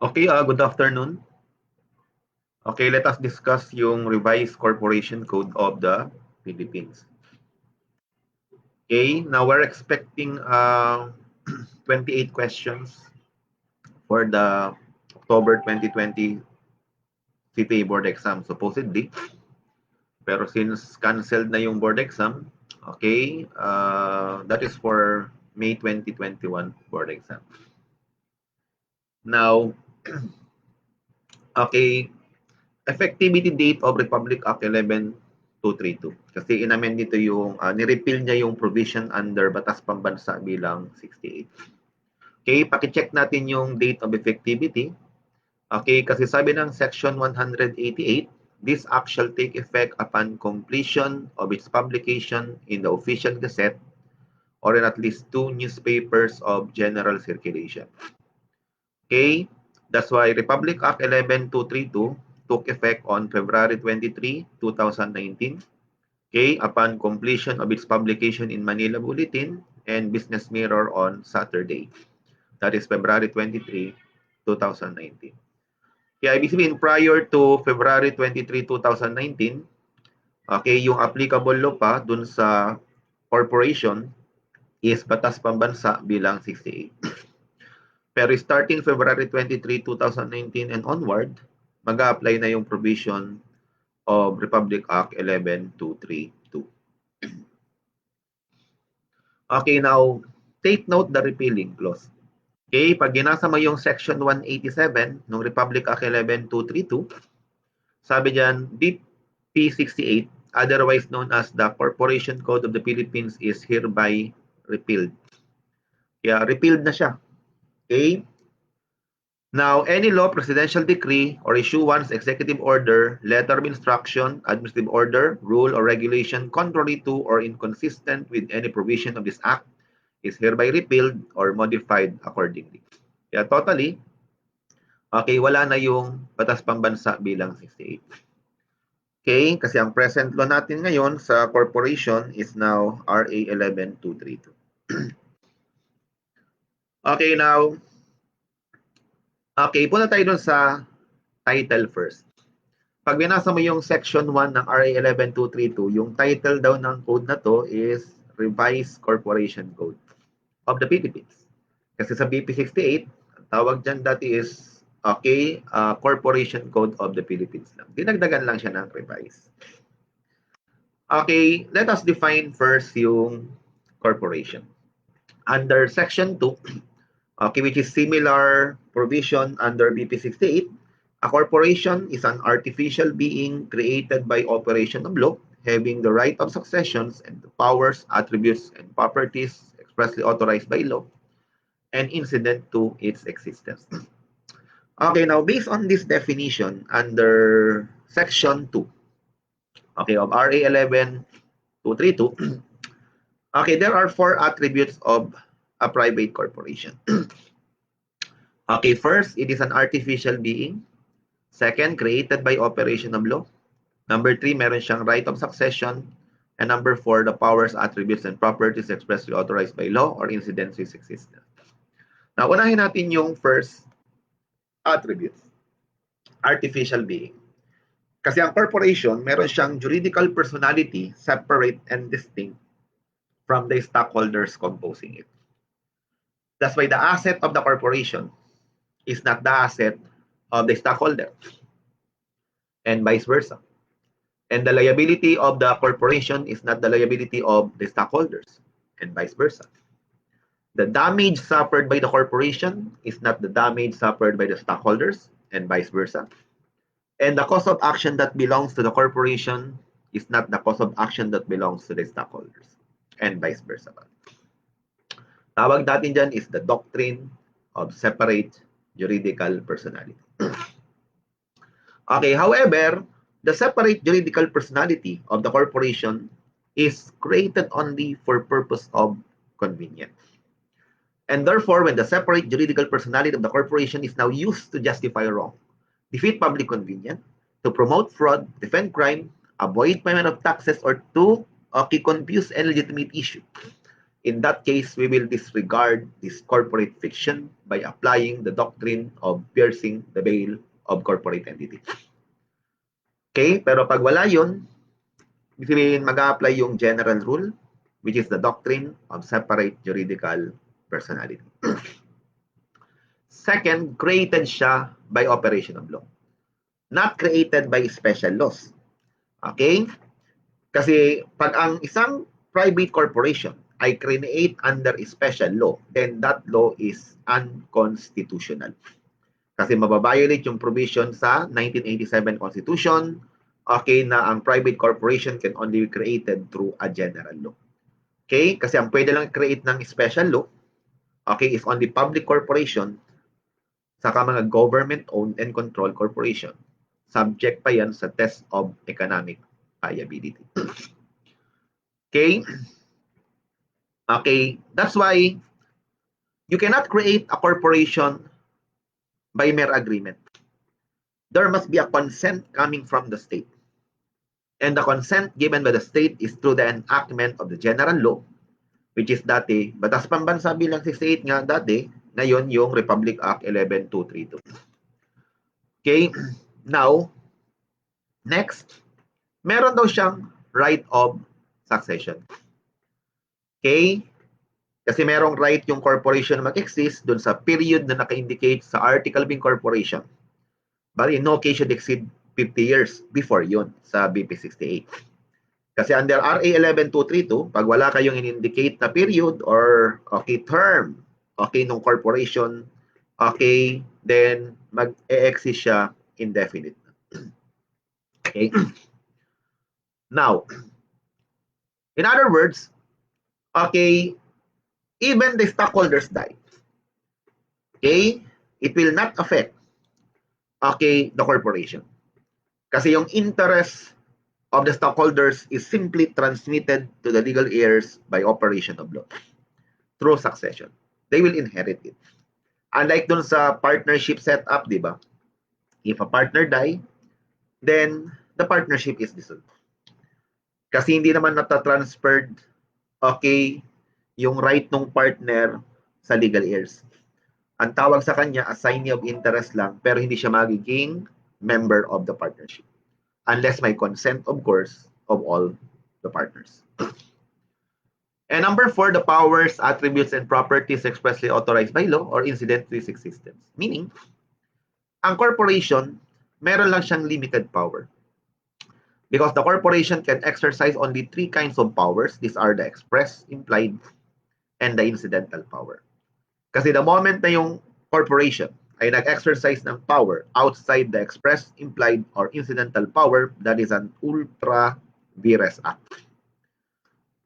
Okay, good afternoon. Okay, let us discuss yung revised corporation code of the Philippines. Okay, now we're expecting 28 questions for the October 2020 CPA board exam supposedly. Pero since canceled na yung board exam, okay, that is for May 2021 board exam. Now, okay, effectivity date of Republic Act 11232. Kasi inamend dito yung, nirepeal niya yung provision under Batas Pambansa bilang 68. Okay, pakicheck natin yung date of effectivity. Okay, kasi sabi ng Section 188, this act shall take effect upon completion of its publication in the official gazette or in at least 2 newspapers of general circulation. Okay, that's why Republic Act 11232 took effect on February 23, 2019. Okay, upon completion of its publication in Manila Bulletin and Business Mirror on Saturday. That is February 23, 2019. Kaya ibig sabihin, prior to February 23, 2019, okay, yung applicable law pa dun sa corporation is Batas Pambansa bilang 68. Pero starting February 23, 2019 and onward, mag-a-apply na yung provision of Republic Act 11232. Okay, now, take note the repealing clause. Okay, pag ginasa mo yung Section 187 ng Republic Act 11232, sabi dyan, BP 68, otherwise known as the Corporation Code of the Philippines, is hereby repealed. Kaya repealed na siya. Okay? Now, any law, presidential decree, or issuance, executive order, letter of instruction, administrative order, rule, or regulation contrary to or inconsistent with any provision of this act is hereby repealed or modified accordingly. Kaya totally, okay, wala na yung Batas Pambansa bilang 68. Okay, kasi ang present law natin ngayon sa corporation is now RA 11232. Okay, now, okay, punta tayo dun sa title first. Pag binasa mo yung section 1 ng RA 11232, yung title daw ng code na to is Revised Corporation Code of the Philippines. Kasi sa BP 68, ang tawag dyan dati is okay, Corporation Code of the Philippines lang. Dinagdagan lang siya ng revise. Okay, let us define first yung corporation. Under section 2, okay, which is similar provision under BP 68, a corporation is an artificial being created by operation of law, having the right of successions and the powers, attributes, and properties expressly authorized by law, and incident to its existence. Okay, now based on this definition under section 2, okay, of RA 11232, okay, there are 4 attributes of a private corporation. Okay, first, it is an artificial being. Second, created by operation of law. Number 3, meron siyang right of succession. And number 4, the powers, attributes, and properties expressly authorized by law or incident to its existence. Now, unahin natin yung first attributes. Artificial being. Kasi ang corporation, meron siyang juridical personality, separate and distinct from the stockholders composing it. That's why the asset of the corporation is not the asset of the stockholder, and vice versa. And the liability of the corporation is not the liability of the stockholders, and vice versa. The damage suffered by the corporation is not the damage suffered by the stockholders, and vice versa. And the cause of action that belongs to the corporation is not the cause of action that belongs to the stockholders, and vice versa. Tawag natin dyan is the doctrine of separate juridical personality. Okay, however, the separate juridical personality of the corporation is created only for purpose of convenience. And therefore, when the separate juridical personality of the corporation is now used to justify wrong, defeat public convenience, to promote fraud, defend crime, avoid payment of taxes, or to confuse any legitimate issue, In that case, we will disregard this corporate fiction by applying the doctrine of piercing the veil of corporate entity. Okay? Pero pag wala yun, ibig sabihin mag-a-apply yung general rule, which is the doctrine of separate juridical personality. Second, created siya by operation of law. Not created by special laws. Okay? Kasi pag ang isang private corporation ay create under a special law, then that law is unconstitutional. Kasi mababiolate yung provision sa 1987 Constitution, okay, na ang private corporation can only be created through a general law. Okay? Kasi ang pwede lang create ng special law, okay, is only public corporation, saka mga government-owned and controlled corporation. Subject pa yan sa test of economic viability. Okay? Okay, that's why you cannot create a corporation by mere agreement. There must be a consent coming from the state. And the consent given by the state is through the enactment of the general law, which is dati, Batas Pambansa bilang 68 nga dati, ngayon yung Republic Act 11232. Okay, now, next, meron daw siyang right of succession. Okay, kasi merong right yung corporation na mag-exist dun sa period na naka-indicate sa article of incorporation. But in no case should exceed 50 years before yun sa BP 68. Kasi under RA 11232, pag wala kayong in-indicate na period or okay term, okay, nung corporation, okay, then mag-e-exist siya indefinite. Okay? Now, in other words, okay, even the stockholders die, okay, it will not affect, okay, the corporation. Kasi yung interest of the stockholders is simply transmitted to the legal heirs by operation of law through succession. They will inherit it. Unlike dun sa partnership setup, di ba? If a partner die, then the partnership is dissolved. Kasi hindi naman nata-transferred, okay, yung right ng partner sa legal heirs. Ang tawag sa kanya, assignee of interest lang, pero hindi siya magiging member of the partnership. Unless may consent, of course, of all the partners. And number 4, the powers, attributes, and properties expressly authorized by law or incident to its existence. Meaning, ang corporation, meron lang siyang limited power. Because the corporation can exercise only 3 kinds of powers. These are the express, implied, and the incidental power. Kasi the moment na yung corporation ay nag-exercise ng power outside the express, implied, or incidental power, that is an ultra vires act.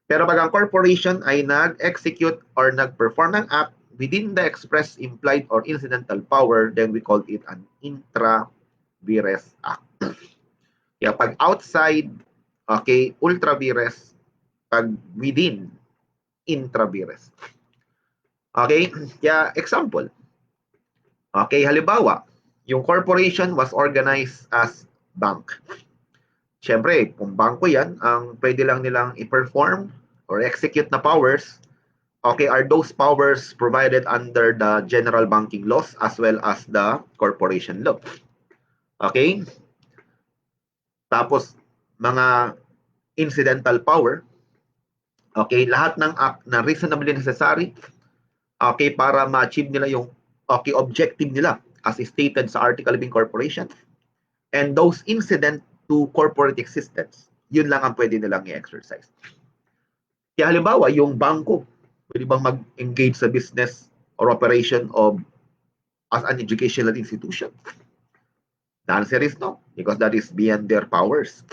Pero pag ang corporation ay nag-execute or nag-perform ng act within the express, implied, or incidental power, then we call it an intra vires act. Kaya pag outside, okay, ultra vires, pag within, intra vires. Okay? Kaya example, okay, halimbawa, yung corporation was organized as bank. Siyempre, kung bangko yan, ang pwede lang nilang i-perform or execute na powers, okay, are those powers provided under the general banking laws as well as the corporation law. Okay? Tapos, mga incidental power, okay, lahat ng act na reasonably necessary, okay, para ma-achieve nila yung okay, objective nila as stated sa article of incorporation, and those incident to corporate existence, yun lang ang pwede nilang i-exercise. Kaya halimbawa, yung bangko, pwede bang mag-engage sa business or operation of as an educational institution? The answer is no, because that is beyond their powers.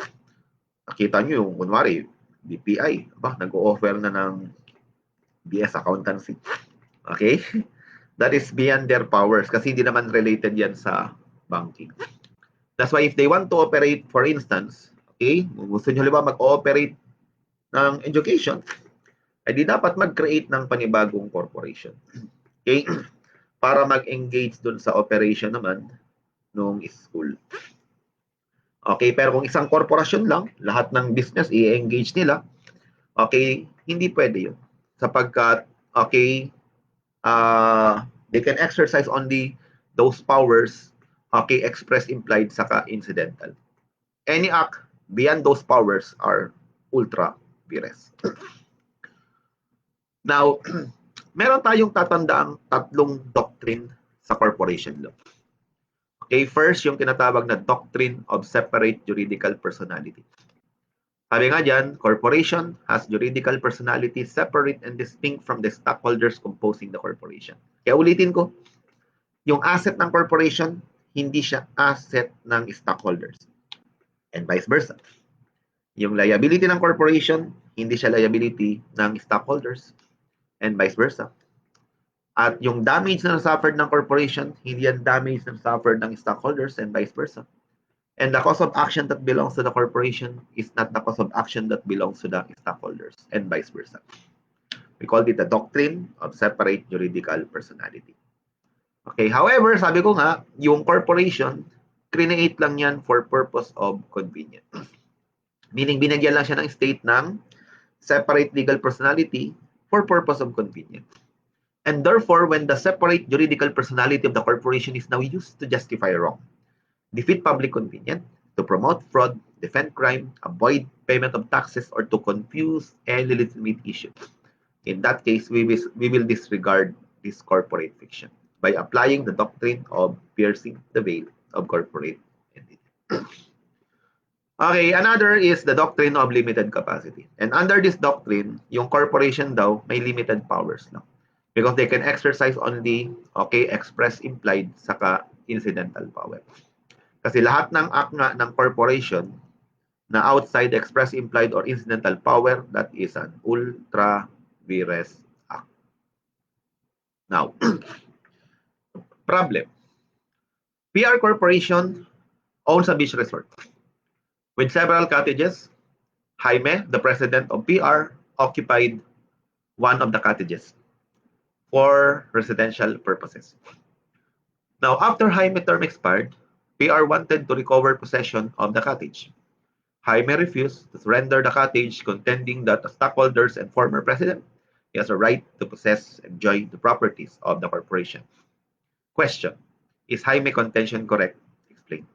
Nakita nyo yung, kunwari, BPI, nag-o-offer na ng BS accountancy. Okay? That is beyond their powers kasi hindi naman related yan sa banking. That's why if they want to operate, for instance, okay, gusto nyo halimbawa mag-ooperate ng education, ay di dapat mag-create ng panibagong corporation. Okay? Para mag-engage dun sa operation naman nung school. Okay, pero kung isang korporasyon lang, lahat ng business i-engage nila, okay, hindi pwede yun. sapagkat, okay, they can exercise only those powers, okay, express, implied, saka incidental. Any act beyond those powers are ultra vires. Now, meron tayong tatandaang tatlong doctrine sa corporation law. Okay, first, yung tinatawag na doctrine of separate juridical personality. Sabi nga dyan, corporation has juridical personality separate and distinct from the stockholders composing the corporation. Kaya ulitin ko, yung asset ng corporation, hindi siya asset ng stockholders. And vice versa. Yung liability ng corporation, hindi siya liability ng stockholders. And vice versa. At yung damage na suffered ng corporation, hindi yan damage na suffered ng stockholders and vice versa. And the cause of action that belongs to the corporation is not the cause of action that belongs to the stockholders and vice versa. We call it the doctrine of separate juridical personality. Okay, however, sabi ko nga, yung corporation, create lang yan for purpose of convenience. Meaning, binagyan lang siya ng state ng separate legal personality for purpose of convenience. And therefore, when the separate juridical personality of the corporation is now used to justify wrong, defeat public convenience, to promote fraud, defend crime, avoid payment of taxes, or to confuse any legitimate issue, in that case, we will disregard this corporate fiction by applying the doctrine of piercing the veil of corporate entity. Okay, another is the doctrine of limited capacity. And under this doctrine, yung corporation daw may limited powers lang. Because they can exercise only, okay, express, implied, saka incidental power. Kasi lahat ng act nga ng corporation na outside express, implied, or incidental power, that is an ultra vires act. Now, problem. PR Corporation owns a beach resort with several cottages. Jaime, the president of PR, occupied one of the cottages for residential purposes. Now, after Jaime term expired, PR wanted to recover possession of the cottage. Jaime refused to surrender the cottage, contending that the stockholders and former president has a right to possess and enjoy the properties of the corporation. Question: is Jaime contention correct? Explain.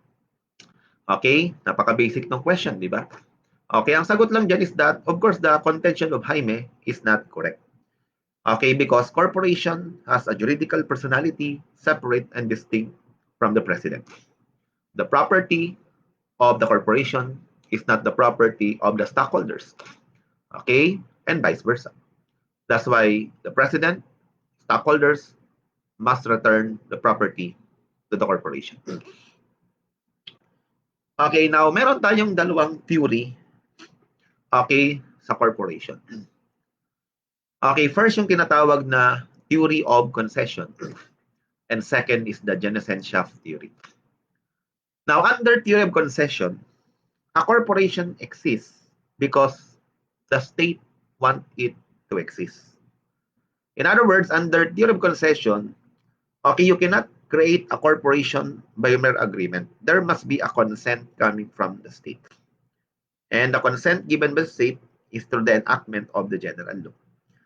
Okay, napaka-basic ng question, di ba? Okay, ang sagot lang dyan is that, of course, the contention of Jaime is not correct. Okay, because corporation has a juridical personality separate and distinct from the president. The property of the corporation is not the property of the stockholders. Okay, and vice versa. That's why the president, stockholders, must return the property to the corporation. Okay, now meron tayong dalawang theory, okay, sa corporation. Okay, first yung tinatawag na theory of concession. And second is the Genesenschaft theory. Now, under theory of concession, a corporation exists because the state wants it to exist. In other words, under theory of concession, okay, you cannot create a corporation by mere agreement. There must be a consent coming from the state. And the consent given by the state is through the enactment of the general law.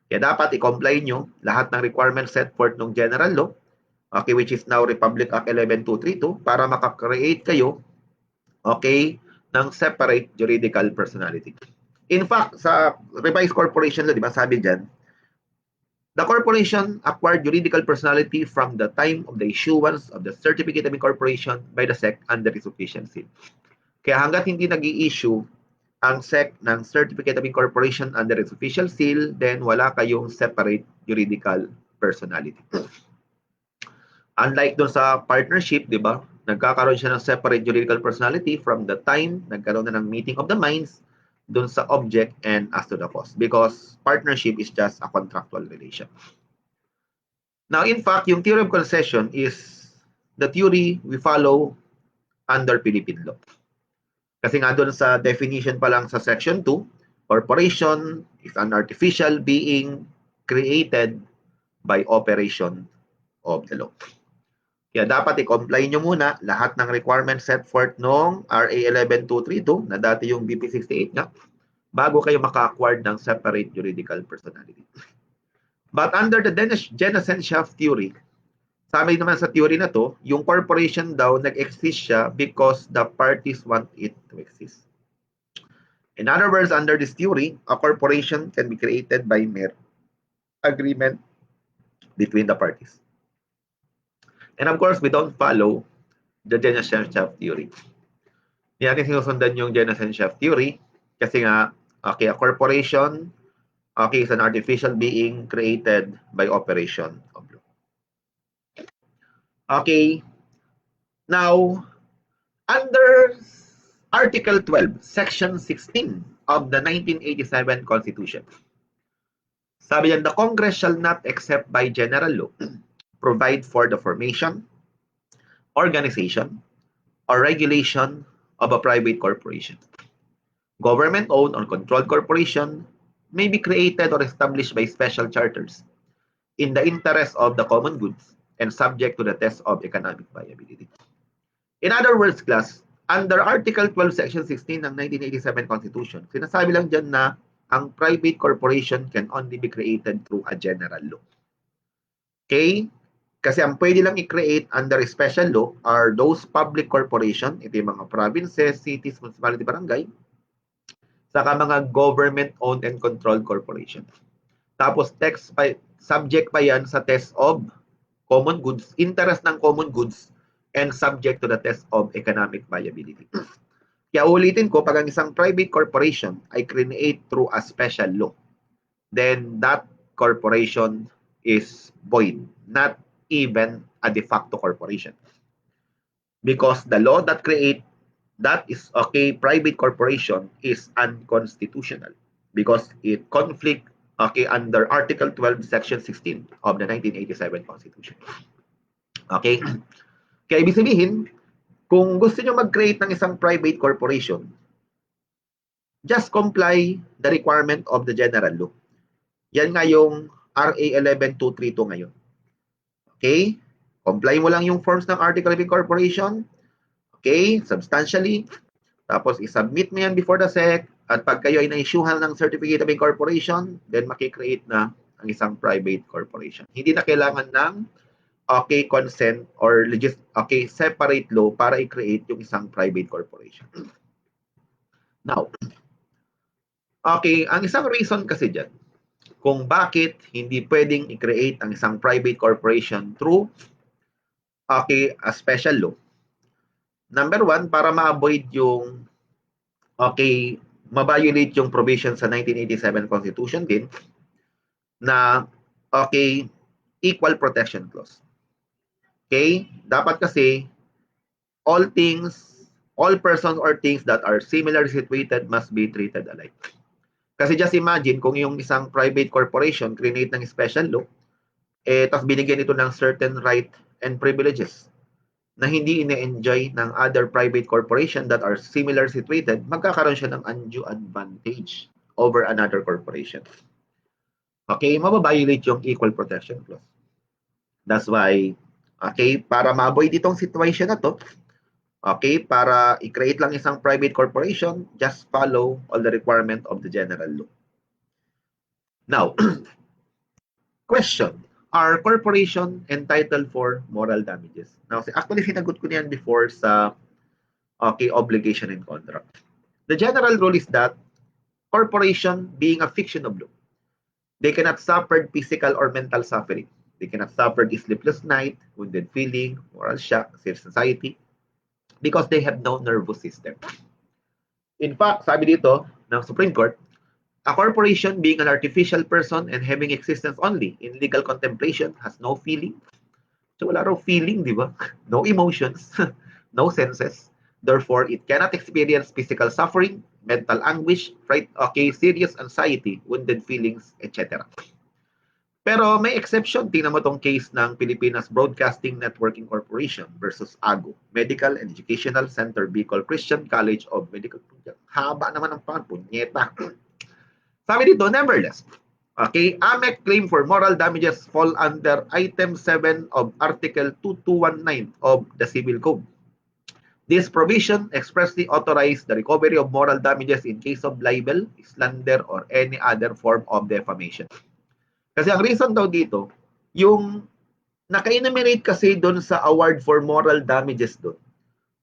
Kaya dapat i-comply nyo lahat ng requirements set forth ng general law, okay, which is now Republic Act 11232, para makakreate kayo, okay, ng separate juridical personality. In fact, sa revised corporation law, di ba, sabi dyan, the corporation acquired juridical personality from the time of the issuance of the certificate of incorporation by the SEC under its official seal. Kaya hanggat hindi nag-i-issue ang SEC ng Certificate of Incorporation under its official seal, then wala kayong separate juridical personality. Unlike dun sa partnership, di ba? Nagkakaroon siya ng separate juridical personality from the time nagkaroon na ng meeting of the minds dun sa object and as to the cause. Because partnership is just a contractual relation. Now, in fact, yung theory of concession is the theory we follow under Philippine law. Kasi nga doon sa definition pa lang sa section 2, corporation is an artificial being created by operation of the law. Kaya dapat i-comply nyo muna lahat ng requirements set forth noong RA 11232, na dati yung BP 68 nga, bago kayo maka-acquire ng separate juridical personality. But under the Genosenschaft theory, sabi naman sa theory na to, yung corporation daw nag-exist siya because the parties want it to exist. In other words, under this theory, a corporation can be created by mere agreement between the parties. And of course, we don't follow the Genosenschaft theory. Hindi natin sinusundan yung Genosenschaft theory kasi nga, okay, a corporation, okay, is an artificial being created by operation of law. Okay, now, under Article 12, Section 16 of the 1987 Constitution, sabi yan, the Congress shall not, except by general law, provide for the formation, organization, or regulation of a private corporation. Government-owned or controlled corporation may be created or established by special charters in the interest of the common goods and subject to the test of economic viability. In other words, class, under Article 12, Section 16 ng 1987 Constitution, sinasabi lang dyan na ang private corporation can only be created through a general law. Okay? Kasi ang pwede lang i-create under a special law are those public corporation, ito yung mga provinces, cities, municipality, barangay, saka mga government-owned and controlled corporation. Tapos subject pa yan sa test of common goods, interest ng common goods, and subject to the test of economic viability. Kaya ulitin ko, pag ang isang private corporation ay create through a special law, then that corporation is void, not even a de facto corporation. Because the law that create that is okay, private corporation is unconstitutional because it conflict okay under Article 12, Section 16 of the 1987 Constitution. Okay? Kaya ibig sabihin, kung gusto nyo mag-create ng isang private corporation, just comply the requirement of the general law. Yan nga yung RA 11232 ngayon. Okay? Comply mo lang yung forms ng Article of Incorporation. Okay? Substantially. Tapos isubmit mo yan before the SEC. At pag kayo ay na-issuehan ng Certificate of Incorporation, then makikreate na ang isang private corporation. Hindi na kailangan ng okay, consent or okay, separate law para i-create yung isang private corporation. Now, okay, ang isang reason kasi dyan, kung bakit hindi pwedeng i-create ang isang private corporation through okay, a special law. Number one, para ma-avoid yung okay, ma-violate yung provision sa 1987 Constitution din na okay, equal protection clause. Okay? Dapat kasi all persons or things that are similarly situated must be treated alike. Kasi just imagine kung yung isang private corporation create ng special law, tapos binigyan ito ng certain right and privileges na hindi ine-enjoy ng other private corporation that are similar situated, magkakaroon siya ng undue advantage over another corporation. Okay? Mababiolate yung equal protection clause. That's why okay, para ma-avoid itong situation na to, okay, para i-create lang isang private corporation, just follow all the requirement of the general law. Now, question, are corporation entitled for moral damages? Now, actually, sinagot ko niyan before sa okay, obligation and contract. The general rule is that corporation being a fiction of law, they cannot suffer physical or mental suffering. They cannot suffer the sleepless night, wounded feeling, moral shock, safe society, because they have no nervous system. In fact, sabi dito ng Supreme Court, a corporation being an artificial person and having existence only in legal contemplation has no feeling. So wala raw feeling, di ba? No emotions, no senses. Therefore, it cannot experience physical suffering, mental anguish, fright, okay, serious anxiety, wounded feelings, etc. Pero may exception. Tingnan mo tong case ng Pilipinas Broadcasting Networking Corporation versus AGO, Medical and Educational Center, Bicol Christian College of Medical. Haba naman ang punyeta. Sabi dito, nevertheless, okay, AMEC claim for moral damages fall under Item 7 of Article 2219 of the Civil Code. This provision expressly authorizes the recovery of moral damages in case of libel, slander, or any other form of defamation. Kasi ang reason daw dito, yung naka-enumerate kasi doon sa award for moral damages doon,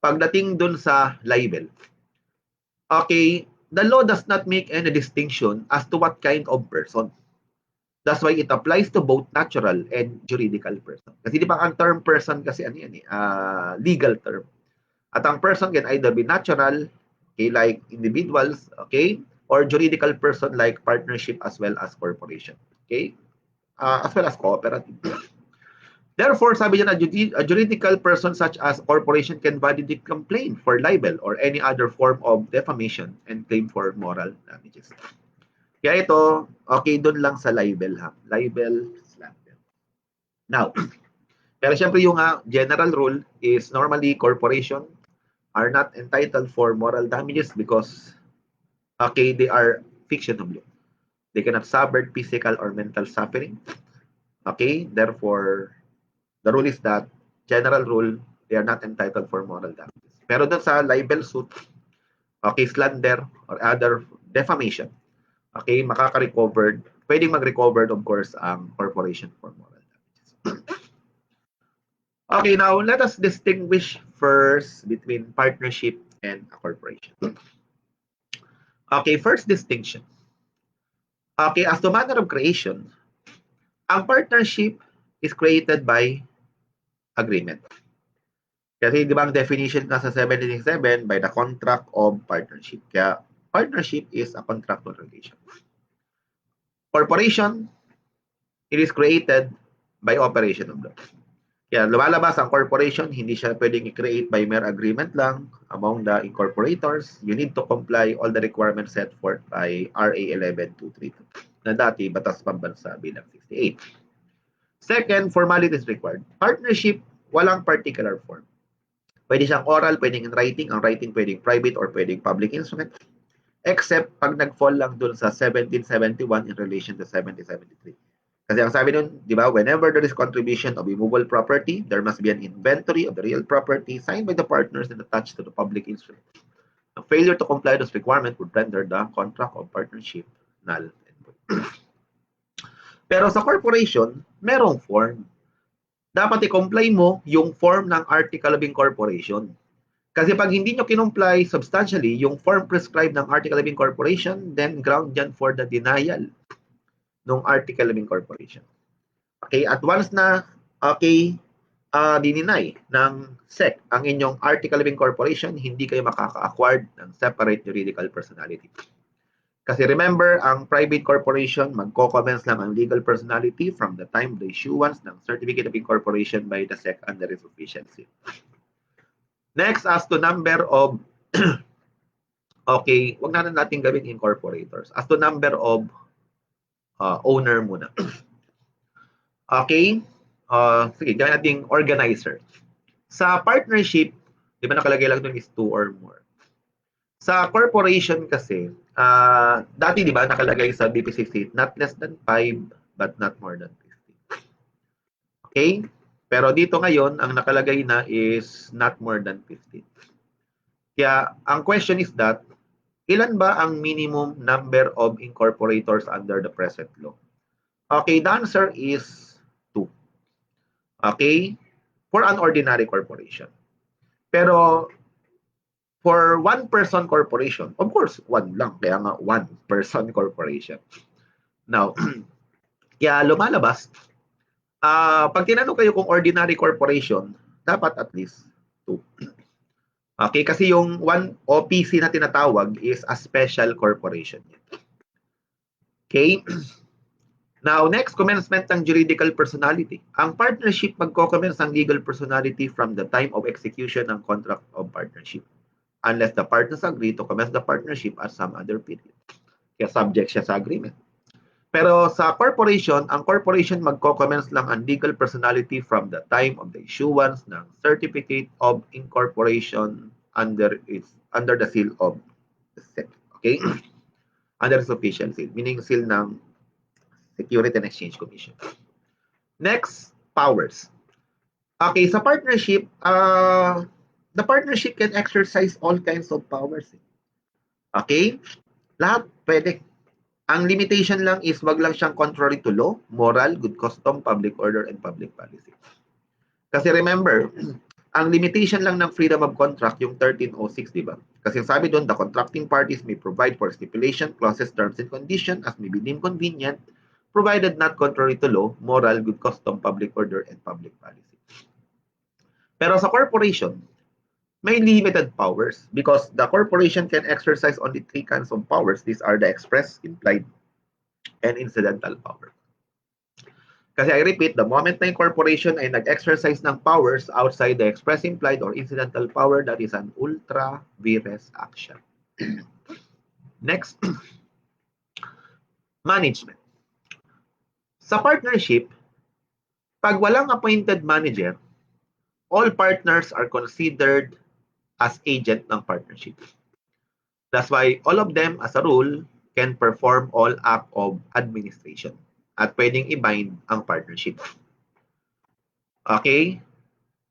pagdating doon sa libel, okay, the law does not make any distinction as to what kind of person. That's why it applies to both natural and juridical person. Kasi di ba ang term person kasi ano yan legal term. At ang person can either be natural, okay, like individuals, okay, or juridical person like partnership as well as corporation, okay, as well as cooperative. Therefore, sabi niya na a juridical person such as corporation can validly complain for libel or any other form of defamation and claim for moral damages. Kaya ito, okay doon lang sa libel ha. Libel, slander. Now, pero siyempre yung general rule is normally corporation are not entitled for moral damages because okay, they are fictional. They cannot suffer physical or mental suffering. Okay, therefore, the rule is that general rule, they are not entitled for moral damages. Pero doon sa libel suit, okay, slander or other defamation, okay, makaka-recovered, pwedeng mag-recovered of course ang corporation for moral damages. Okay, now let us distinguish first between partnership and a corporation. Okay, first distinction. Okay, as to manner of creation, ang partnership is created by agreement. Kasi di ba ang definition nasa 787 by the contract of partnership. Kaya partnership is a contractual relation. Corporation, it is created by operation of law. Kaya lumalabas ang corporation, hindi siya pwedeng i-create by mere agreement lang among the incorporators. You need to comply all the requirements set forth by RA 11232 na dati Batas Pambansa bilang 68. Second, formality is required. Partnership, walang particular form. Pwede siyang oral, pwedeng in writing. Ang writing pwedeng private or pwedeng public instrument. Except pag nag-fall lang dun sa 1771 in relation to 1773. Kasi ang sabi nun, di ba, whenever there is contribution of immovable property, there must be an inventory of the real property signed by the partners and attached to the public instrument. A failure to comply with this requirement would render the contract of partnership null and void. Pero sa corporation, merong form. Dapat i-comply mo yung form ng Article of Incorporation. Kasi pag hindi nyo kinumply substantially yung form prescribed ng Article of Incorporation, then ground yan for the denial ng Article of Incorporation. Okay, at once na okay, dininay ng SEC ang inyong Article of Incorporation, hindi kayo makaka-acquired ng separate juridical personality. Kasi remember, ang private corporation, magko-commence lang ang legal personality from the time of the issuance ng Certificate of Incorporation by the SEC under its official seal. Next, as to number of, okay, wag na natin gawin incorporators. As to number of owner muna. Okay, sige, gawin natin organizer. Sa partnership, di ba nakalagay lang doon is 2 or more. Sa corporation kasi, dati di ba nakalagay sa BP68, not less than 5 but not more than 50. Okay? Pero dito ngayon, ang nakalagay na is not more than 50. Kaya ang question is that, ilan ba ang minimum number of incorporators under the present law? Okay, the answer is 2. Okay? For an ordinary corporation. Pero for one-person corporation, of course, one lang. Kaya nga, one-person corporation. Now, kaya lumalabas, pag tinanong kayo kung ordinary corporation, dapat at least 2. Okay, kasi yung one OPC na tinatawag is a special corporation. Okay? Now, next, commencement ng juridical personality. Ang partnership magko-commence ng legal personality from the time of execution ng contract of partnership, unless the partners agree to commence the partnership at some other period. Kaya subject siya sa agreement. Pero sa corporation, ang corporation magko-commence lang ang legal personality from the time of the issuance ng Certificate of Incorporation under the seal of the SEC. Okay? Under its official seal, meaning seal ng Security and Exchange Commission. Next, powers. Okay, sa partnership, the partnership can exercise all kinds of powers. Okay? Lahat pwede. Ang limitation lang is wag lang siyang contrary to law, moral, good custom, public order, and public policy. Kasi remember, ang limitation lang ng freedom of contract yung 1306, di ba? Kasi sabi doon, the contracting parties may provide for stipulation, clauses, terms, and conditions as may be deemed convenient, provided not contrary to law, moral, good custom, public order, and public policy. Pero sa corporation, may limited powers because the corporation can exercise only three kinds of powers. These are the express, implied, and incidental power. Kasi I repeat, the moment na yung corporation ay nag-exercise ng powers outside the express, implied, or incidental power, that is an ultra vires action. Next, management. Sa partnership, pag walang appointed manager, all partners are considered as agent ng partnership. That's why all of them, as a rule, can perform all act of administration at pwedeng i-bind ang partnership. Okay?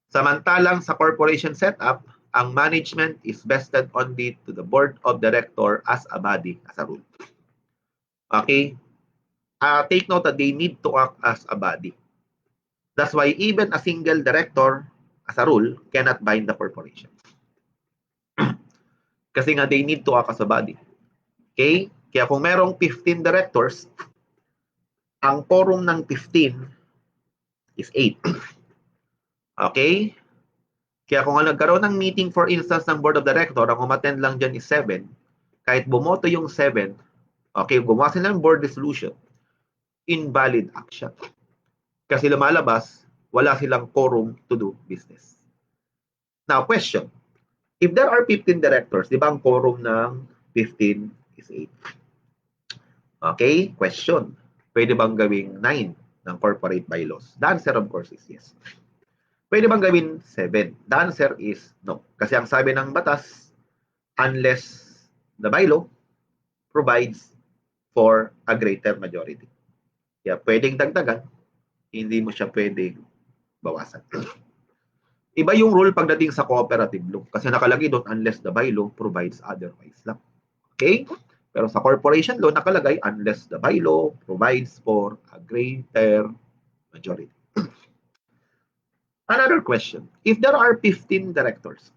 Samantalang sa corporation setup, ang management is vested only to the board of director as a body, as a rule. Okay? Take note that they need to act as a body. That's why even a single director, as a rule, cannot bind the corporation. Kasi nga they need to act as a body. Okay? Kaya kung merong 15 directors, ang quorum ng 15 is 8. Okay? Kaya kung nagkaroon ng meeting, for instance, ng board of director, ang umattend lang dyan is 7, kahit bumoto yung 7, okay, gumawa sila ng board resolution, invalid action. Kasi lumalabas, wala silang quorum to do business. Now, question. If there are 15 directors, di ba ang quorum ng 15 is 8? Okay, question. Pwede bang gawing 9 ng corporate bylaws? The answer, of course, is yes. Pwede bang gawin 7? The answer is no. Kasi ang sabi ng batas, unless the bylaw provides for a greater majority. Kaya pwedeng dagdagan, hindi mo siya pwedeng bawasan. Iba yung rule pagdating sa cooperative law. Kasi nakalagay doon, unless the bylaw provides otherwise lang. Okay? Pero sa corporation law, nakalagay, unless the bylaw provides for a greater majority. Another question. If there are 15 directors,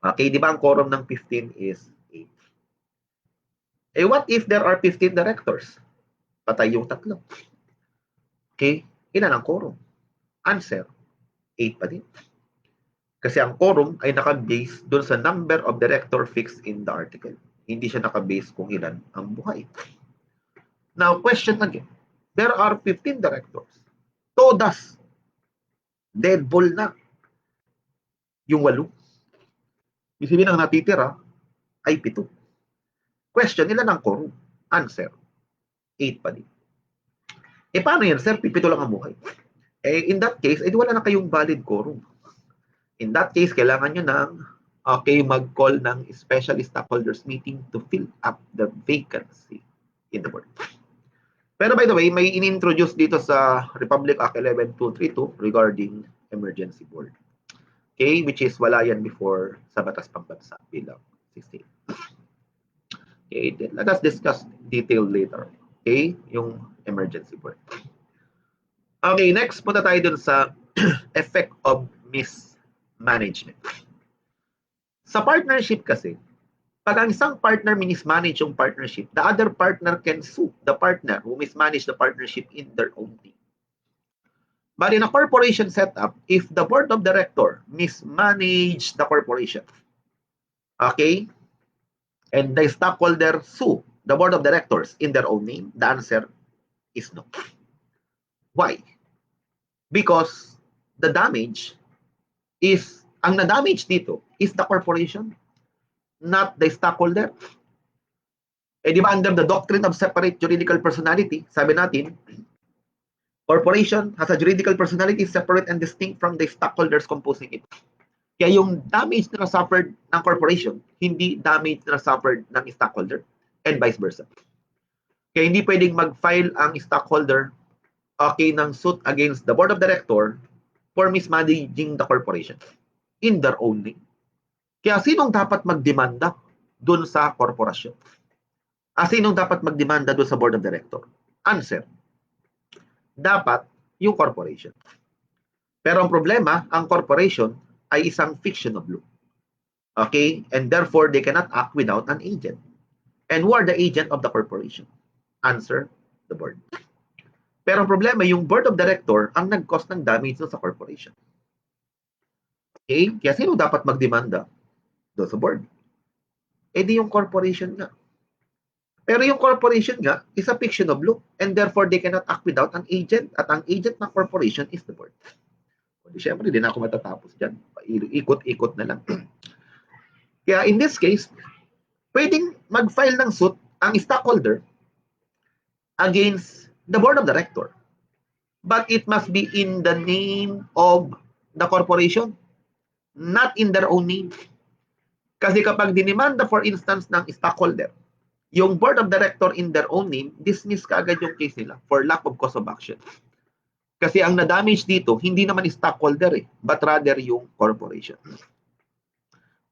okay, di ba ang quorum ng 15 is 8? Eh, what if there are 15 directors? Patay yung tatlo. Okay, ilan ang quorum? Answer, 8 pa din. Kasi ang quorum ay naka-base doon sa number of director fixed in the article. Hindi siya naka-base kung ilan ang buhay. Now, question again. There are 15 directors. Todas, dead ball na. Yung 8. Ibig sabihin ang natitira ay 7. Question, ilan ang quorum? Answer, 8 pa din. Eh, paano yan, sir? 7 lang ang buhay. Eh, in that case, eh, wala na kayong valid quorum. In that case, kailangan nyo ng mag-call ng special stockholders meeting to fill up the vacancy in the board. Pero by the way, may in-introduce dito sa Republic Act 11232 regarding emergency board. Okay, which is wala yan before sa Batas Pambansa bilang 68. Okay, let us discuss detail later. Okay, yung emergency board. Okay, next punta tayo dun sa effect of mismanagement. Sa partnership kasi, pag ang isang partner mismanage yung partnership, the other partner can sue the partner who mismanage the partnership in their own name. But in a corporation setup, if the board of director mismanage the corporation, okay, and the stockholder sue the board of directors in their own name, the answer is no. Why? Because the damage is, ang na-damage dito is the corporation, not the stockholder. Eh di ba under the doctrine of separate juridical personality, sabi natin, corporation has a juridical personality separate and distinct from the stockholders composing it. Kaya yung damage na suffered ng corporation, hindi damage na suffered ng stockholder and vice versa. Kaya hindi pwedeng mag-file ang stockholder ng suit against the board of director for mismanaging the corporation in their own name. Kaya sinong dapat magdemanda dun sa korporasyon? Sinong dapat magdemanda doon sa board of director? Answer, dapat yung corporation. Pero ang problema, ang corporation ay isang fiction of law. Okay? And therefore, they cannot act without an agent. And who are the agent of the corporation? Answer, the board. Pero ang problema, yung board of director ang nag-cause ng damage sa corporation. Okay? Kaya sino dapat magdemanda doon sa board? Di yung corporation nga. Pero yung corporation nga is a fiction of law and therefore they cannot act without an agent at ang agent ng corporation is the board. Siyempre, di na ako matatapos dyan. Ikot-ikot na lang. Kaya in this case, pwedeng mag-file ng suit ang stockholder against the board of director. But it must be in the name of the corporation, not in their own name. Kasi kapag dinimanda, for instance, ng stockholder, yung board of director in their own name, dismiss kaagad yung case nila for lack of cause of action. Kasi ang na-damage dito, hindi naman stockholder but rather yung corporation.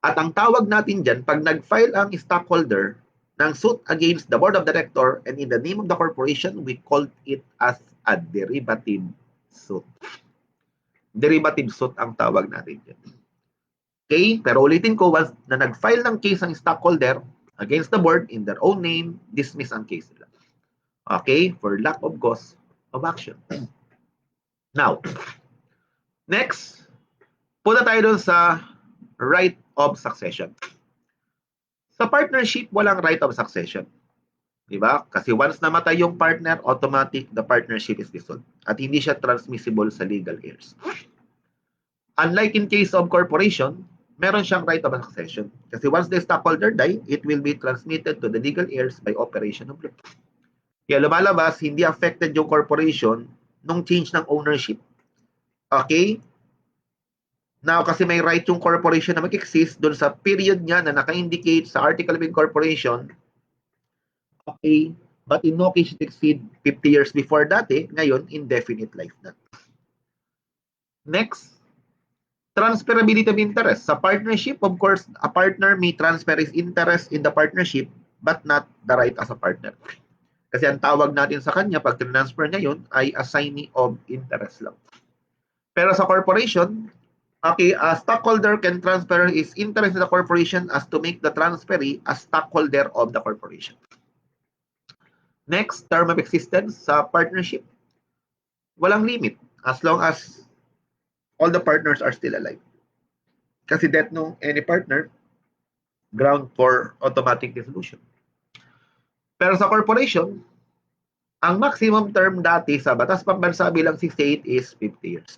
At ang tawag natin dyan, pag nag-file ang stockholder ng suit against the board of director and in the name of the corporation, we call it as a derivative suit. Derivative suit ang tawag natin dyan. Okay? Pero ulitin ko, once na nag-file ng case ang stockholder against the board in their own name, dismiss ang case nila. Okay? For lack of cause of action. Now, next, punta tayo dun sa right of succession. Sa partnership, walang right of succession. Diba? Kasi once namatay yung partner, automatic, the partnership is dissolved. At hindi siya transmissible sa legal heirs. Unlike in case of corporation, meron siyang right of succession. Kasi once the stockholder die, it will be transmitted to the legal heirs by operation of law. Kaya lumalabas, hindi affected yung corporation nung change ng ownership. Okay? Now, kasi may right yung corporation na mag-exist doon sa period niya na naka-indicate sa article of incorporation. Okay? But in no case it exceed 50 years before that, ngayon, indefinite life na. Next, transferability of interest. Sa partnership, of course, a partner may transfer his interest in the partnership but not the right as a partner. Kasi ang tawag natin sa kanya, pag transfer niya yun, ay assignee of interest lang. Pero sa corporation, okay, a stockholder can transfer his interest in the corporation as to make the transferee a stockholder of the corporation. Next, term of existence sa partnership. Walang limit as long as all the partners are still alive. Kasi death ng any partner, ground for automatic dissolution. Pero sa corporation, ang maximum term dati sa Batas Pambansa bilang 68 is 50 years.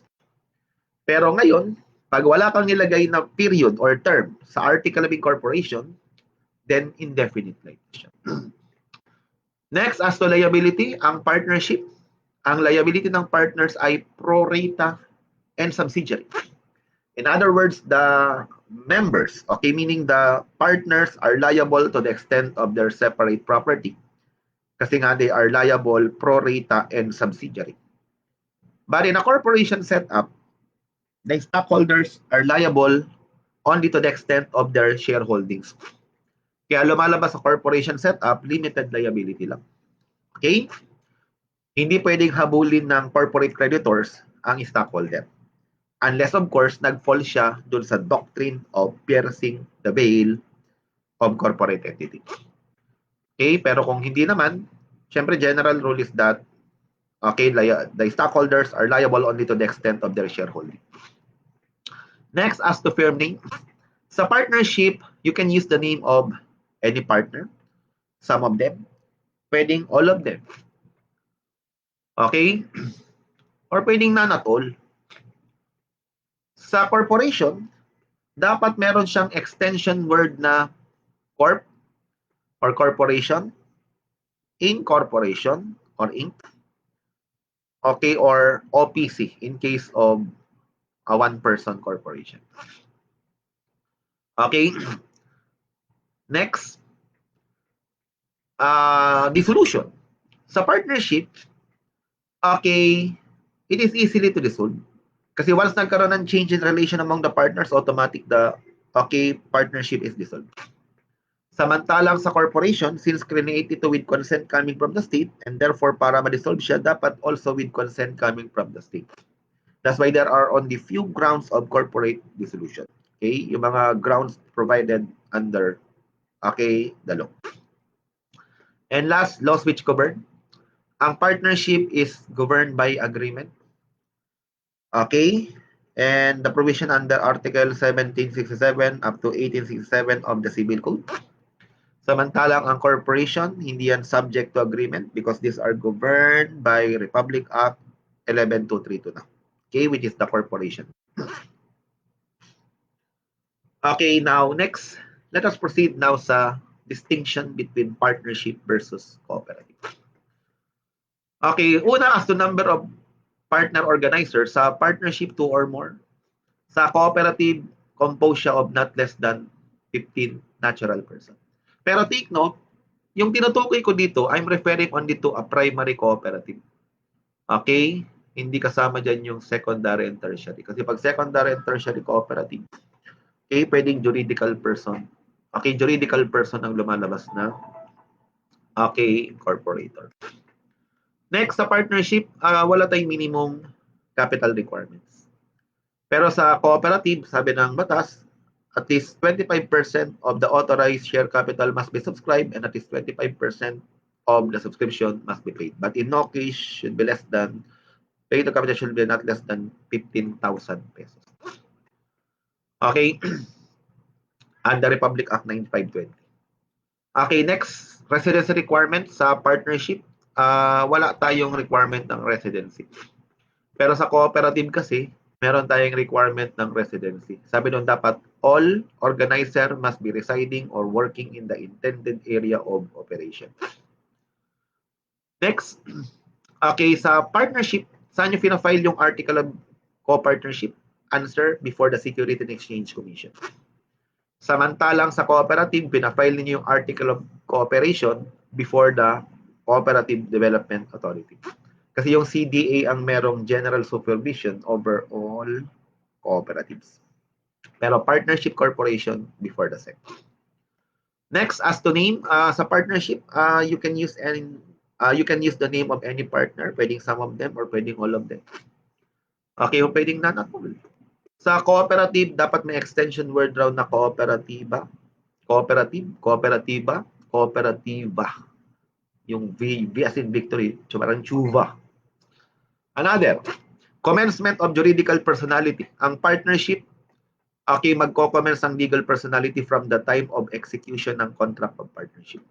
Pero ngayon, pag wala kang nilagay na period or term sa article of incorporation, then indefinite life siya. Next, as to liability, ang partnership, ang liability ng partners ay pro rata and subsidiary. In other words, the members, okay, meaning the partners are liable to the extent of their separate property. Kasi nga they are liable pro rata and subsidiary. But in a corporation setup, the stockholders are liable only to the extent of their shareholdings. Kaya lumalabas sa corporation setup, limited liability lang. Okay? Hindi pwedeng habulin ng corporate creditors ang stockholder. Unless, of course, nag-fall siya dun sa doctrine of piercing the veil of corporate entity. Okay? Pero kung hindi naman, syempre, general rule is that, okay, the stockholders are liable only to the extent of their shareholding. Next, as to firm name. Sa partnership, you can use the name of any partner. Some of them. Pwedeng all of them. Okay? Or pwedeng none at all. Sa corporation, dapat meron siyang extension word na corp or corporation, incorporation or inc, okay, or OPC in case of a one-person corporation. Okay? Next, dissolution. Sa partnership, okay, it is easily to dissolve. Kasi once nagkaroon ng change in relation among the partners, automatic the partnership is dissolved. Samantalang sa corporation, since create ito with consent coming from the state, and therefore para ma-dissolve siya, dapat also with consent coming from the state. That's why there are only few grounds of corporate dissolution. Okay? Yung mga grounds provided under, okay, the law. And last, laws which govern. Ang partnership is governed by agreement. Okay? And the provision under Article 1767 up to 1867 of the Civil Code. Samantalang ang corporation, hindi yan subject to agreement because these are governed by Republic Act 11232 na. Okay, which is the corporation. Okay, now next, let us proceed now sa distinction between partnership versus cooperative. Okay, una as to number of partner organizers, sa partnership 2 or more. Sa cooperative, composed siya of not less than 15 natural person. Pero take note, yung tinutukoy ko dito, I'm referring only to a primary cooperative. Okay? Hindi kasama dyan yung secondary and tertiary. Kasi pag secondary and tertiary cooperative, okay, pwedeng juridical person. Okay, juridical person ang lumalabas na okay, incorporator. Next, sa partnership, wala tayong minimum capital requirements. Pero sa cooperative, sabi ng batas, at least 25% of the authorized share capital must be subscribed and at least 25% of the subscription must be paid. But in no case should be less than, paid to capital should be not less than 15,000 pesos. Okay? And the Republic Act 9520. Okay, next, residency requirement sa partnership. Wala tayong requirement ng residency. Pero sa cooperative kasi, meron tayong requirement ng residency. Sabi doon dapat all organizer must be residing or working in the intended area of operation. Next, okay, sa partnership, saan nyo fina-file yung article of co-partnership? Answer, before the Security and Exchange Commission. Samantalang sa cooperative, pina-file niyo yung article of cooperation before the Cooperative Development Authority. Kasi yung CDA ang merong general supervision over all cooperatives. Pero partnership corporation before the SEC. Next, as to name, sa partnership, you can use the name of any partner, pwedeng some of them or pwedeng all of them. Okay, o pwedeng none at all. Sa cooperative, dapat may extension word raw na cooperativa. Cooperative, cooperativa, cooperativa. Yung V as in victory, parang chuva. Another, commencement of juridical personality. Ang partnership, okay, magko-commence ang legal personality from the time of execution ng contract of partnership.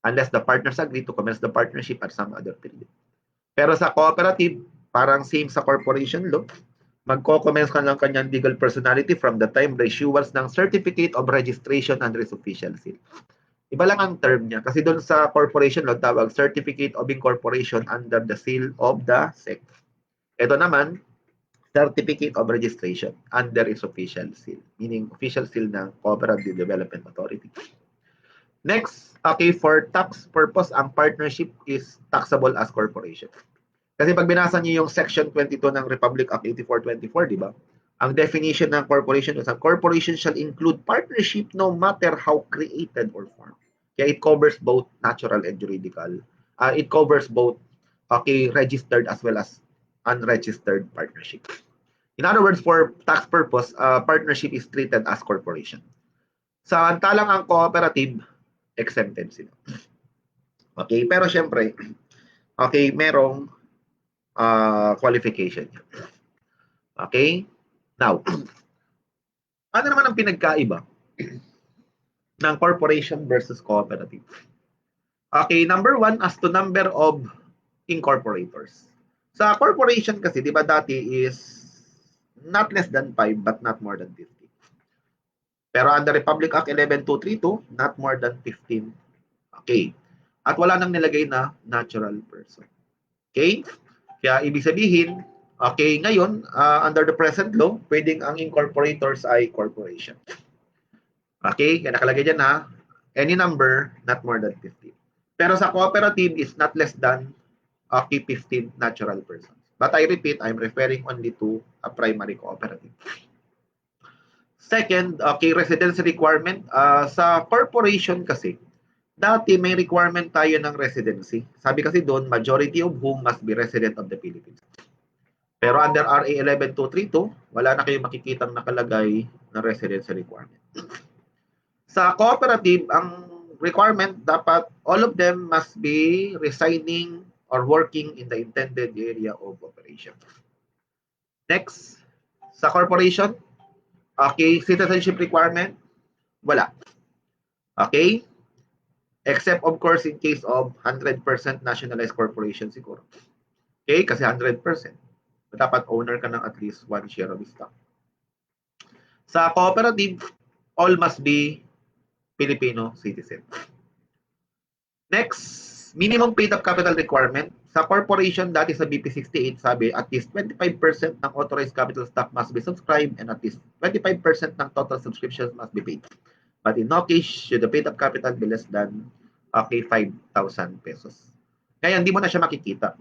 Unless the partners agree to commence the partnership at some other period. Pero sa cooperative, parang same sa corporation law, magko-commence ka ng kanyang legal personality from the time issuance ng certificate of registration under its official seal. Iba lang ang term niya kasi doon sa corporation law tawag certificate of incorporation under the seal of the SEC. Ito naman, certificate of registration under its official seal, meaning official seal ng Cooperative Development Authority. Next, okay, for tax purpose, ang partnership is taxable as corporation. Kasi pag binasa niyo yung section 22 ng Republic Act 8424, di ba? Ang definition ng corporation is a corporation shall include partnership no matter how created or formed. Kaya it covers both natural and juridical. It covers both okay, registered as well as unregistered partnership. In other words, for tax purpose, partnership is treated as corporation. Samantalang ang cooperative, exempted sila. Okay, pero syempre, okay, merong qualification. Okay? Now, ano naman ang pinagkaiba ng corporation versus cooperative? Okay, number one, as to number of incorporators. Sa corporation kasi, di ba dati is not less than 5 but not more than 50. Pero under Republic Act 11232, not more than 15. Okay. At wala nang nilagay na natural person. Okay? Kaya ibig sabihin, okay, ngayon, under the present law, pwedeng ang incorporators ay corporation. Okay? Kaya nakalagay dyan na any number not more than 50. Pero sa cooperative is not less than 15 natural persons. But I repeat, I'm referring only to a primary cooperative. Second, okay, residency requirement. Sa corporation kasi, dati may requirement tayo ng residency. Sabi kasi doon, majority of whom must be resident of the Philippines. Pero under RA 11232, wala na kayong makikitang nakalagay na residency requirement. Sa cooperative, ang requirement dapat all of them must be residing or working in the intended area of operation. Next, sa corporation, okay, citizenship requirement, wala. Okay? Except of course in case of 100% nationalized corporation siguro. Okay? Kasi 100%. Dapat owner ka ng at least one share of stock. Sa cooperative, all must be Filipino citizen. Next, minimum paid-up capital requirement. Sa corporation, dati sa BP 68, sabi at least 25% ng authorized capital stock must be subscribed and at least 25% ng total subscriptions must be paid. But in no case should the paid-up capital be less than 5,000 pesos. Kaya hindi mo na siya makikita.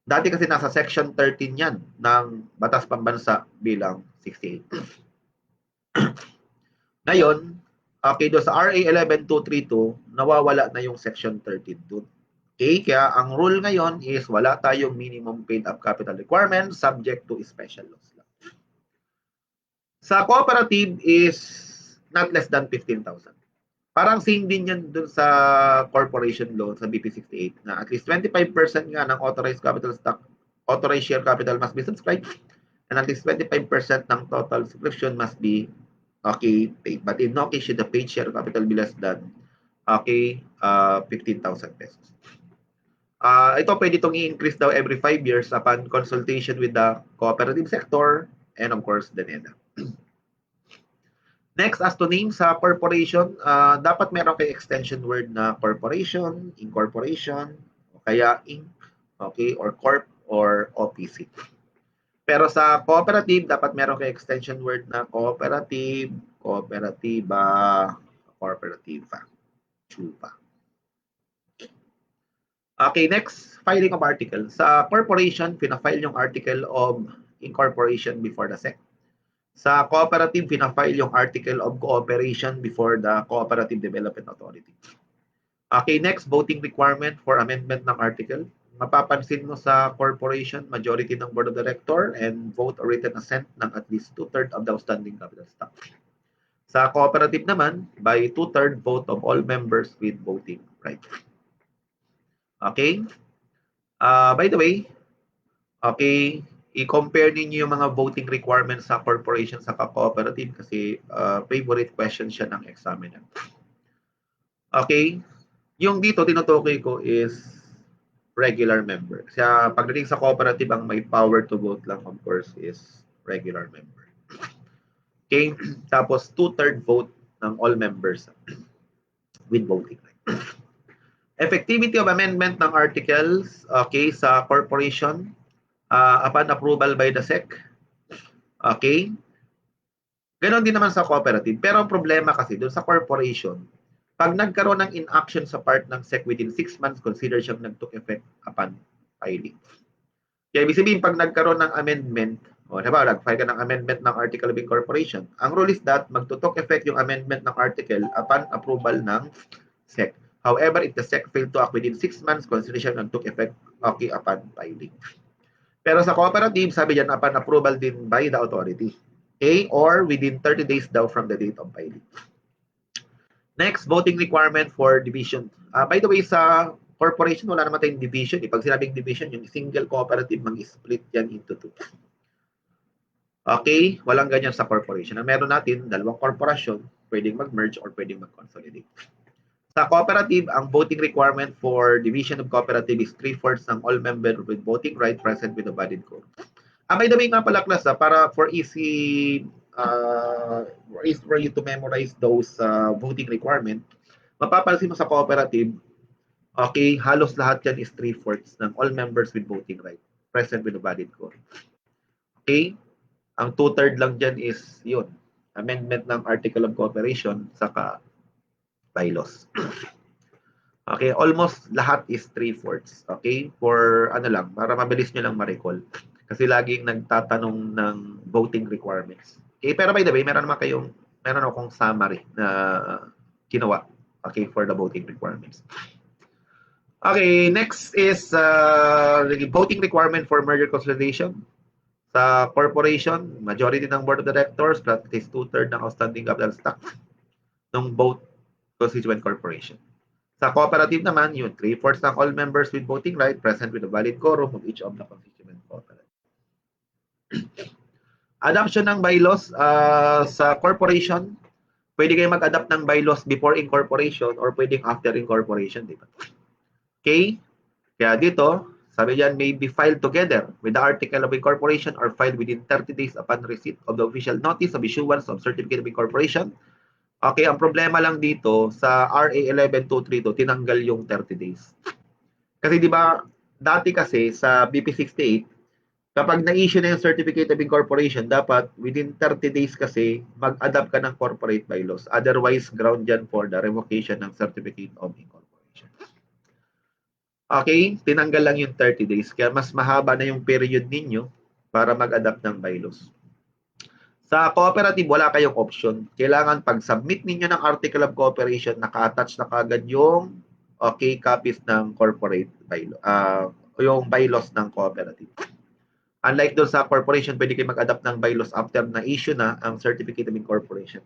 Dati kasi nasa section 13 yan ng Batas Pambansa bilang 68. Ngayon, okay, doon sa RA 11232, nawawala na yung section 13 doon. Okay, kaya ang rule ngayon is wala tayong minimum paid-up capital requirement subject to special laws. Sa cooperative is not less than 15,000. Parang same din yan dun sa corporation law sa BP 68 na at least 25% nga ng authorized capital stock, authorized share capital must be subscribed and at least 25% ng total subscription must be paid. But in no case should the paid share capital be less than 15,000 pesos. Ito pwede itong i-increase daw every 5 years upon consultation with the cooperative sector and of course the NEDA. Next, as to name sa corporation, dapat meron kay extension word na corporation, incorporation, o kaya inc, okay, or corp, or OPC. Pero sa cooperative, dapat meron kay extension word na cooperative, cooperativa, cooperativa, chupa. Okay, next, filing of article. Sa corporation, pinafile yung article of incorporation before the SEC. Sa cooperative, pinafile yung article of cooperation before the Cooperative Development Authority. Okay, next, voting requirement for amendment ng article. Mapapansin mo sa corporation, majority ng board of director and vote or written assent ng at least 2/3 of the outstanding capital stock. Sa cooperative naman, by 2/3 vote of all members with voting right. Okay? By the way, okay, i-compare ninyo yung mga voting requirements sa corporation sa cooperative kasi favorite question siya ng examiner. Okay? Yung dito, tinutukoy ko is regular member. Kaya pagdating sa cooperative, ang may power to vote lang, of course, is regular member. Okay? Tapos, 2/3 vote ng all members with voting right. Effectivity of amendment ng articles, okay, sa corporation, upon approval by the SEC. Okay? Ganon din naman sa cooperative. Pero ang problema kasi doon sa corporation, pag nagkaroon ng inaction sa part ng SEC within 6 months, consider siyang nag-took effect upon filing. Kaya ibig sabihin, pag nagkaroon ng amendment, diba, nag-file ka ng amendment ng article of incorporation, ang rule is that mag-took effect yung amendment ng article upon approval ng SEC. However, if the SEC failed to act within 6 months, consider siyang nag-took effect upon filing. Pero sa cooperative, sabi dyan, upon approval din by the authority. Okay? Or within 30 days daw from the date of filing. Next, voting requirement for division. By the way, sa corporation, wala naman tayong division. Pag sinabing division, yung single cooperative, mag-split yan into 2. Okay? Walang ganyan sa corporation. Ang meron natin, dalawang korporasyon, pwedeng mag-merge or pwedeng mag-consolidate. Sa cooperative, ang voting requirement for division of cooperative is 3/4 ng all members with voting right present with a valid quorum. By the way nga pala, class, para for easy for you to memorize those voting requirement, mapapansin mo sa cooperative, okay, halos lahat yan is 3/4 ng all members with voting right present with a valid quorum. Okay? Ang 2/3 lang dyan is yun, amendment ng article of cooperation saka bylaws. Okay, almost lahat is 3/4. Okay, for ano lang, para mabilis nyo lang ma-recall. Kasi laging nagtatanong ng voting requirements. Okay, pero by the way, meron akong summary na ginawa, okay, for the voting requirements. Okay, next is the voting requirement for merger consolidation. Sa corporation, majority ng board of directors, at least 2/3 ng outstanding capital stock ng both constituent corporation. Sa cooperative naman, yun, 3/4 ng all members with voting right present with a valid quorum of each of the constituent cooperative. Adoption ng bylaws sa corporation, pwede kayo mag-adapt ng bylaws before incorporation or pwedeng after incorporation, di ba? Okay? Kaya dito, sabi diyan, may be filed together with the article of incorporation or filed within 30 days upon receipt of the official notice of issuance of certificate of incorporation. Okay, ang problema lang dito sa RA 11232, tinanggal yung 30 days. Kasi di ba, dati kasi sa BP 68, kapag na-issue na yung certificate of incorporation, dapat within 30 days kasi mag-adapt ka ng corporate bylaws. Otherwise, ground dyan for the revocation ng certificate of incorporation. Okay, tinanggal lang yung 30 days. Kaya mas mahaba na yung period ninyo para mag-adapt ng bylaws. Sa cooperative, wala kayong option. Kailangan pag-submit ninyo ng article of cooperation, naka-attach na kagad yung okay copies ng corporate bylaw, yung bylaws ng cooperative. Unlike doon sa corporation, pwede kayo mag-adapt ng bylaws after na issue na ang certificate of incorporation.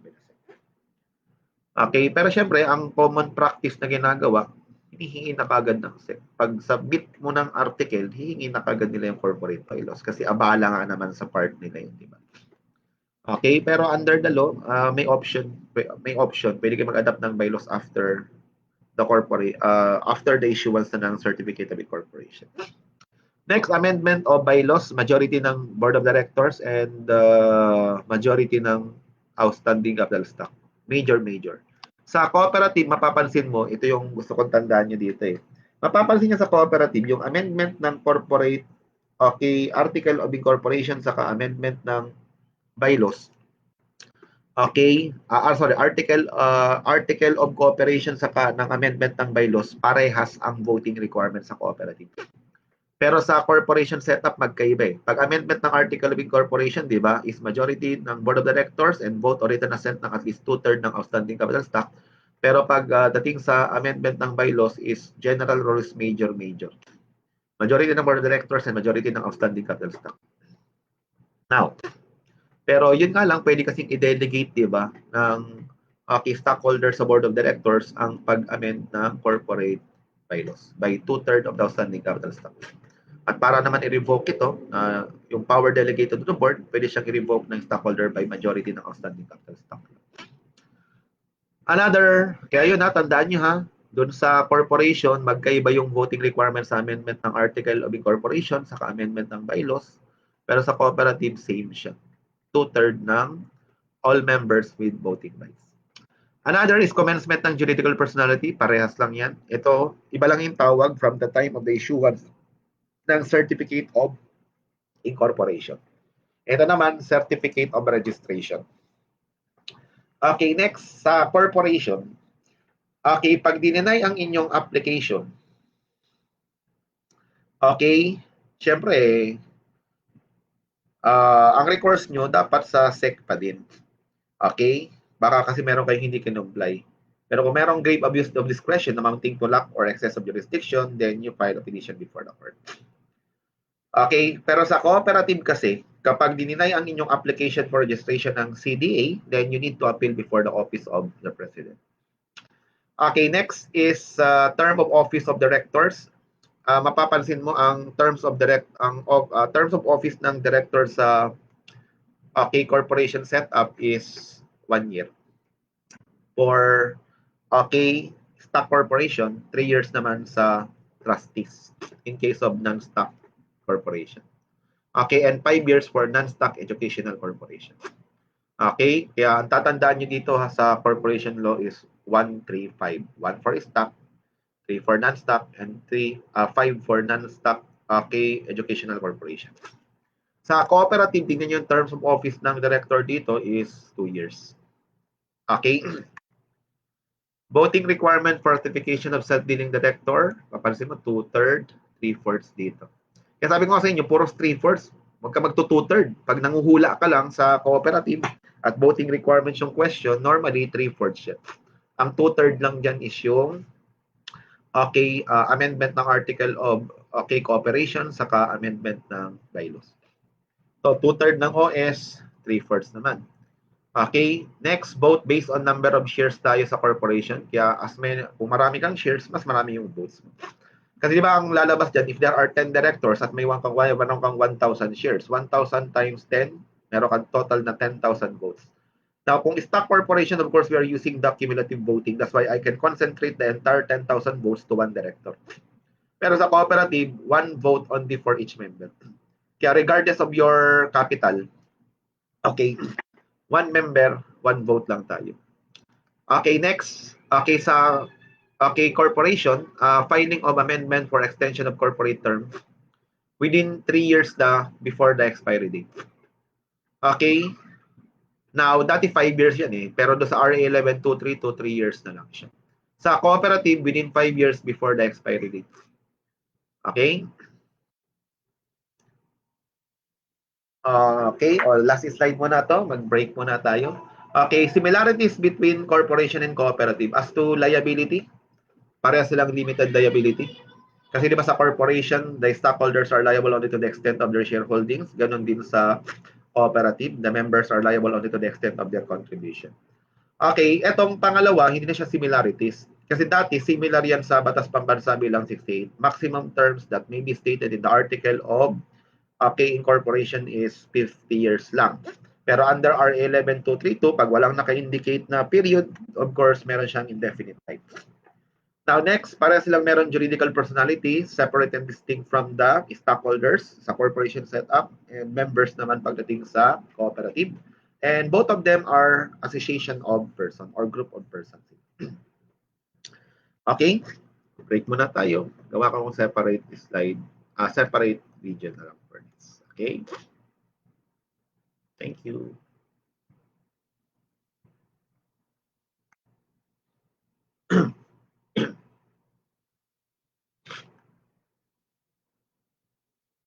Okay, pero syempre, ang common practice na ginagawa, hinihingi na kagad ng SEC. Pag submit mo ng article, hihingi na kagad nila yung corporate bylaws kasi abala nga naman sa part nila yun, di ba? Okay, pero under the law, may option. Pwede kayo mag-adapt ng bylaws after the after the issuance na ng certificate of incorporation. Next, amendment of bylaws, majority ng board of directors and majority ng outstanding capital stock. Major. Sa cooperative, mapapansin mo, ito yung gusto kong tandaan nyo dito eh. Mapapansin nyo sa cooperative, yung amendment ng corporate, okay, article of incorporation, saka amendment ng bylaws. Okay, article of cooperation saka ng amendment ng bylaws, parehas ang voting requirement sa cooperative. Pero sa corporation setup, magkaiba eh. Pag amendment ng article of incorporation, di ba, is majority ng board of directors and vote or written assent ng at least 2/3 ng outstanding capital stock. Pero pag dating sa amendment ng bylaws is general rules major. Majority ng board of directors and majority ng outstanding capital stock. Now, pero yun nga lang, pwede kasing i-delegate, di ba, ng stockholder sa board of directors ang pag-amend ng corporate bylaws by 2/3 of the outstanding capital stock. At para naman i-revoke ito, yung power delegated to the board, pwede siyang i-revoke ng stockholder by majority ng outstanding capital stock. Kaya yun ha, tandaan nyo ha, doon sa corporation, magkaiba yung voting requirements sa amendment ng article of incorporation, saka amendment ng bylaws, pero sa cooperative, same siya. 2/3 ng all members with voting rights. Another is commencement ng juridical personality. Parehas lang yan. Ito, iba lang yung tawag from the time of the issuance ng certificate of incorporation. Ito naman, certificate of registration. Okay, next, sa corporation. Okay, pag dinenay ang inyong application, okay, syempre, ang recourse nyo dapat sa SEC pa din. Okay? Baka kasi meron kayong hindi kinumply. Pero kung merong grave abuse of discretion amounting to lack or excess of jurisdiction, then you file a petition before the court. Okay? Pero sa cooperative kasi, kapag dininay ang inyong application for registration ng CDA, then you need to appeal before the office of the president. Okay, next is term of office of directors. Mapapansin mo ang terms of office ng director sa corporation setup is 1 year. For stock corporation, 3 years naman sa trustees in case of non-stock corporation. Okay, and 5 years for non-stock educational corporation. Okay, kaya ang tatandaan nyo dito sa corporation law is 1, 3, 5. 1 for stock, 3 for non-stock, and 5 for non-stock educational corporation. Sa cooperative, tingnan nyo yung terms of office ng director dito is 2 years. Okay? Voting requirement for ratification of self-dealing director, papansin mo, 2/3, 3/4 dito. Kaya sabi ko sa inyo, puros 3/4, huwag ka magto 2/3. Pag nanguhula ka lang sa cooperative, at voting requirements yung question, normally 3/4 yan. Ang 2/3 lang dyan is yung amendment ng article of cooperation saka amendment ng bylaws. So 2/3 ng OS, 3/4 naman. Okay, next, vote based on number of shares tayo sa corporation. Kaya kung marami kang shares, mas marami yung votes mo. Kasi di ba ang lalabas dyan, if there are 10 directors at meron kang 1,000 shares, 1,000 times 10, meron kang total na 10,000 votes. Now, kung stock corporation, of course, we are using the cumulative voting. That's why I can concentrate the entire 10,000 votes to one director. Pero sa cooperative, one vote only for each member. Kaya regardless of your capital, okay, one member, one vote lang tayo. Okay, next. Corporation, filing of amendment for extension of corporate term within 3 years before the expiry date. Okay? Now, dati 5 years yan pero do sa RA 1123 3 years na lang siya. Sa cooperative, within 5 years before the expiry date. Okay? Okay, last slide muna to. Mag-break muna tayo. Okay, similarities between corporation and cooperative. As to liability, pareha silang limited liability. Kasi di ba sa corporation, the stockholders are liable only to the extent of their shareholdings. Ganon din sa cooperative, the members are liable only to the extent of their contribution. Okay, etong pangalawa, hindi na siya similarities. Kasi dati, similar yan sa Batas Pambansa Bilang 68. Maximum terms that may be stated in the article of incorporation is 50 years lang. Pero under RA 11232, pag walang naka-indicate na period, of course, meron siyang indefinite type. Now next, para silang meron juridical personality, separate and distinct from the stockholders sa corporation setup, and members naman pagdating sa cooperative. And both of them are association of person or group of persons. Okay? Break muna tayo. Gawa ko separate slide, separate video na lang for this. Okay? Thank you.